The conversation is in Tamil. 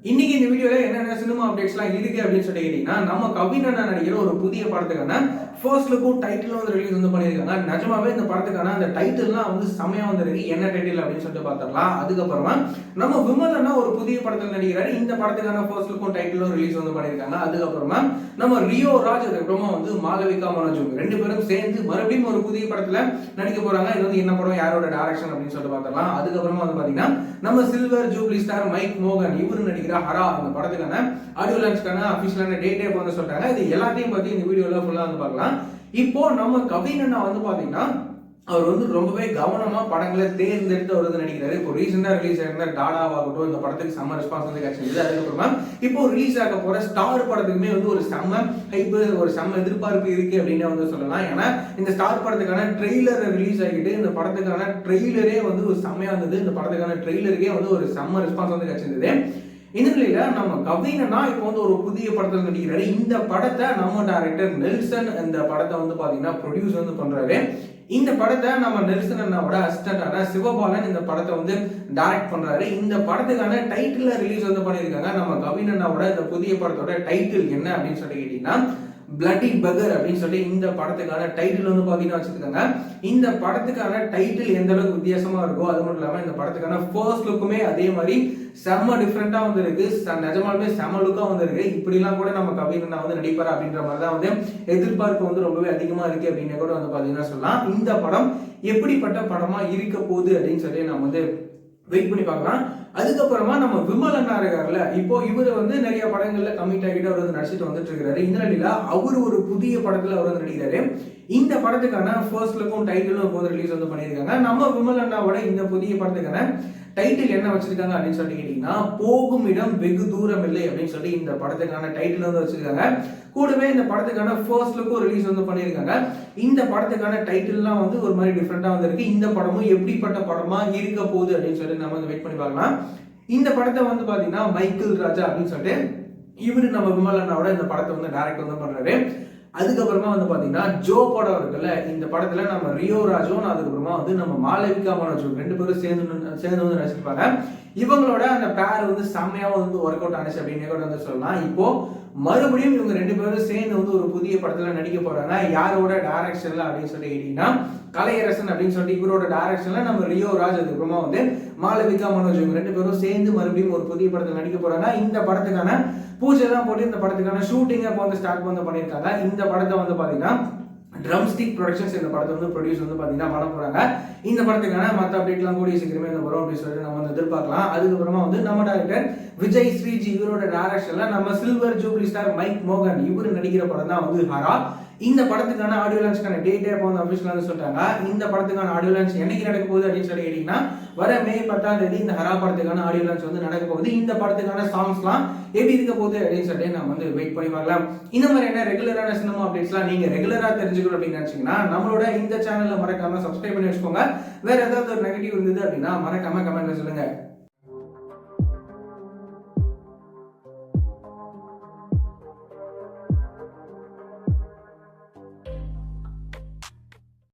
இன்னைக்கு இந்த வீடியோல என்னென்ன சினிமா அப்டேட்ஸ்லாம் இருக்கு அப்படின்னு சொல்லி கேட்டீங்கன்னா, நம்ம கவின் அண்ணா நடிக்கிற ஒரு புதிய படத்துக்கான ஃபர்ஸ்ட் லுக்கும் டைட்டிலும் வந்து ரிலீஸ் வந்து பண்ணியிருக்காங்க. நிஜமாவே இந்த படத்துக்கான அந்த டைட்டில்லாம் வந்து செமையா வந்திருக்கு. என்ன டைட்டில் அப்படின்னு சொல்லிட்டு பார்த்துடலாம். அதுக்கப்புறமா நம்ம விமல் அண்ணா ஒரு புதிய படத்தில் நடிக்கிறாரு. இந்த படத்துக்கான ஃபர்ஸ்ட் லுக்கும் டைட்டிலும் ரிலீஸ் வந்து பண்ணியிருக்காங்க. அதுக்கப்புறமா நம்ம ரியோ ராஜ் அதுக்கப்புறமா வந்து மாளவிகா மனோஜ் ரெண்டு பேரும் சேர்ந்து மறுபடியும் ஒரு புதிய படத்துல நடிக்க போறாங்க. இது வந்து என்ன படம், யாரோட டைரக்ஷன் அப்படின்னு சொல்லிட்டு பார்த்துடலாம். அதுக்கப்புறமா வந்து பாத்தீங்கன்னா நம்ம சில்வர் ஜூப்ளி ஸ்டார் மைக் மோகன் இவரு நடிக்கிற ஹரா அந்த படத்துக்கான ஆடியோ லான்ச்க்கான அபிஷியலான டேட்டே வந்து சொல்றாங்க. இது எல்லாத்தையும் பத்தி இந்த வீடியோல ஃபுல்லா வந்து பார்க்கலாம். இப்போ நம்ம கவின் அண்ணா வந்து பாத்தீங்கன்னா அவர் வந்து ரொம்பவே கவனமா படங்களை தேர்ந்தெடுத்து அவர் வந்து நடிக்கிறாரு. இப்போ ரீசெண்டா ரிலீஸ் ஆகிற டாடாவாகட்டும் இந்த படத்துக்கு செம்ம ரெஸ்பான்ஸ் வந்து கிடைச்சது. அதுக்கப்புறமா இப்போ ரிலீஸ் ஆக போற ஸ்டார் படத்துக்குமே வந்து ஒரு செம்ம ஹைப், ஒரு செம்ம எதிர்பார்ப்பு இருக்கு அப்படின்னு வந்து சொல்லலாம். ஏன்னா இந்த ஸ்டார் படத்துக்கான ட்ரெய்லர் ரிலீஸ் ஆகிட்டு இந்த படத்துக்கான ட்ரெய்லரே வந்து ஒரு செம்மையா இருந்தது. இந்த படத்துக்கான ட்ரெய்லருக்கே வந்து ஒரு செம்ம ரெஸ்பான்ஸ் வந்து கிடைச்சிருந்தது. இந்த நிலையில நம்ம கவின் அண்ணா இப்போ வந்து ஒரு புதிய படத்தில் நடிக்கிறாரு. இந்த படத்தை நம்ம டைரக்டர் நெல்சன் இந்த படத்தை வந்து பாத்தீங்கன்னா ப்ரொடியூஸ் வந்து பண்றாரு. இந்த படத்தை நம்ம நெல்சன் அண்ணாவோட அசிஸ்டன்டான சிவபாலன் இந்த படத்தை வந்து டைரக்ட் பண்றாரு. இந்த படத்துக்கான டைட்டில் ரிலீஸ் வந்து பண்ணியிருக்காங்க. நம்ம கவின் அண்ணாவோட இந்த புதிய படத்தோட டைட்டில் என்ன அப்படின்னு சொல்லி கேட்டீங்கன்னா பிளட்டி பகர் அப்படின்னு சொல்லி இந்த படத்துக்கான டைட்டில் வந்து பாத்தீங்கன்னா வச்சிருக்காங்க. இந்த படத்துக்கான டைட்டில் எந்த அளவுக்கு வித்தியாசமா இருக்கோ அது மட்டும் இல்லாம இந்த படத்துக்கான ஃபர்ஸ்ட் லுக்குமே அதே மாதிரி செம்ம டிஃப்ரெண்டா வந்து இருக்கு. நிஜமாலுமே செம்ம லுக்கா வந்து இருக்கு. இப்படி எல்லாம் கூட நம்ம கவின் அண்ணா வந்து நடிப்பாரு அப்படின்ற மாதிரி தான் வந்து எதிர்பார்ப்பு வந்து ரொம்பவே அதிகமா இருக்கு அப்படின்னு கூட வந்து பாத்தீங்கன்னா சொல்லலாம். இந்த படம் எப்படிப்பட்ட படமா இருக்க போகுது அப்படின்னு சொல்லி நம்ம வந்து வெயிட் பண்ணி பார்க்கலாம். அதுக்கப்புறமா நம்ம விமல் அண்ணா இருக்காருல்ல, இப்போ இவர் வந்து நிறைய படங்கள்ல கமிட் ஆகிட்டு அவர் வந்து நடிச்சிட்டு வந்துட்டு இருக்காரு. இந்த நிலையில அவர் ஒரு புதிய படத்துல அவர் வந்து நடிக்கிறாரு. இந்த படத்துக்கான ஃபர்ஸ்ட் லுக்கும் டைட்டிலும் இப்போ ரிலீஸ் வந்து பண்ணியிருக்காங்க. நம்ம விமல் அண்ணாவோட இந்த புதிய படத்துக்கான டைட்டில் என்ன வச்சிருக்காங்க அப்படின்னு சொல்லி கேட்டீங்கன்னா போகும் இடம் வெகு தூரம் இல்லை அப்படின்னு சொல்லி இந்த படத்துக்கான டைட்டில் வந்து வச்சிருக்காங்க. கூடவே இந்த படத்துக்கான ஃபர்ஸ்ட் லுக்கும் ரிலீஸ் வந்து பண்ணியிருக்காங்க. இந்த படத்துக்கான டைட்டில்லாம் வந்து ஒரு மாதிரி டிஃப்ரெண்டா வந்து இருக்கு. இந்த படமும் எப்படிப்பட்ட படமா இருக்க போகுது அப்படின்னு சொல்லி நம்ம வந்து வெயிட் பண்ணி பார்க்கலாம். இந்த படத்தை வந்து பாத்தீங்கன்னா மைக்கேல் ராஜா அப்படின்னு சொல்லிட்டு இவரு நம்ம விமல் அண்ணாவோட இந்த படத்தை வந்து டைரக்ட் வந்து பண்றாரு. அதுக்கப்புறமா வந்து பாத்தீங்கன்னா ஜோ படம் இருக்குல்ல, இந்த படத்துல நம்ம ரியோ ராஜும் அதுக்கப்புறமா வந்து நம்ம மாளவிகா மனோஜ் ரெண்டு பேரும் சேர்ந்து வந்து நடிச்சிருப்பாங்க. இவங்களோட அந்த பேர் வந்து செம்மையா வந்து ஒர்க் அவுட் ஆனிச்சு அப்படின்னு கூட வந்து சொல்லலாம். இப்போ மறுபடியும் இவங்க ரெண்டு பேரும் சேர்ந்து வந்து ஒரு புதிய படத்துல நடிக்க போறாங்க. யாரோட டைரக்ஷன்ல அப்படின்னு சொல்லி கேட்டீங்கன்னா கலையரசன் அப்படின்னு சொல்லிட்டு இவரோட டைரக்ஷன்ல நம்ம ரியோ ராஜ் அதுக்கப்புறமா வந்து மாளவிகா மனோஜ் இவங்க ரெண்டு பேரும் சேர்ந்து மறுபடியும் ஒரு புதிய படத்துல நடிக்க போறாங்க. இந்த படத்துக்கான பூஜை தான் போட்டு இந்த படத்துக்கான ஷூட்டிங் இப்போ வந்து ஸ்டார்ட் வந்து பண்ணியிருக்காங்க. இந்த படத்தை வந்து பாத்தீங்கன்னா ட்ரம்ஸ்டிக் ப்ரொடக்ஷன்ஸ் இந்த படத்தை வந்து ப்ரொடியூஸ் வந்து பாத்தீங்கன்னா பண்ண போறாங்க. இந்த படத்துக்கான மற்ற அப்டேட்லாம் கூடிய சீக்கிரமே இந்த வரும் அப்படின்னு சொல்லிட்டு நம்ம வந்து எதிர்பார்க்கலாம். அதுக்கப்புறமா வந்து நம்ம டைரக்டர் விஜய் ஸ்ரீஜி இவரோட டைரக்ஷன்ல நம்ம சில்வர் ஜூப்ளி ஸ்டார் மைக் மோகன் இவரு நடிக்கிற படம் தான் வந்து ஹரா. இந்த படத்துக்கான ஆடியோ லான்ச்க்கான டேட்டே இப்போ வந்து அபிஷியலா வந்து சொல்லிட்டாங்க. இந்த படத்துக்கான ஆடியோ லான்ச் என்னைக்கு நடக்க போகுது அப்படின்னு சொல்லி கேட்டீங்கன்னா வர மே 10 இந்த ஹரா படத்துக்கான ஆடியோ லான்ச் வந்து நடக்க போகுது. இந்த படத்துக்கான சாங்ஸ்லாம் எப்படி இருக்க போகுது அப்படின்னு சொல்லி நம்ம வந்து வெயிட் பண்ணி பார்க்கலாம். இந்த மாதிரியான ரெகுலரான சினிமா அப்டேட்ஸ்லாம் நீங்க ரெகுலரா தெரிஞ்சுக்கணும் அப்படின்னு நினைச்சீங்கன்னா நம்மளோட இந்த சேனல்ல மறக்காம சப்ஸ்கிரைப் பண்ணி வச்சுக்கோங்க. வேற ஏதாவது ஒரு நெகட்டிவ் இருந்தது அப்படின்னா மறக்காம கமெண்ட்ல சொல்லுங்க.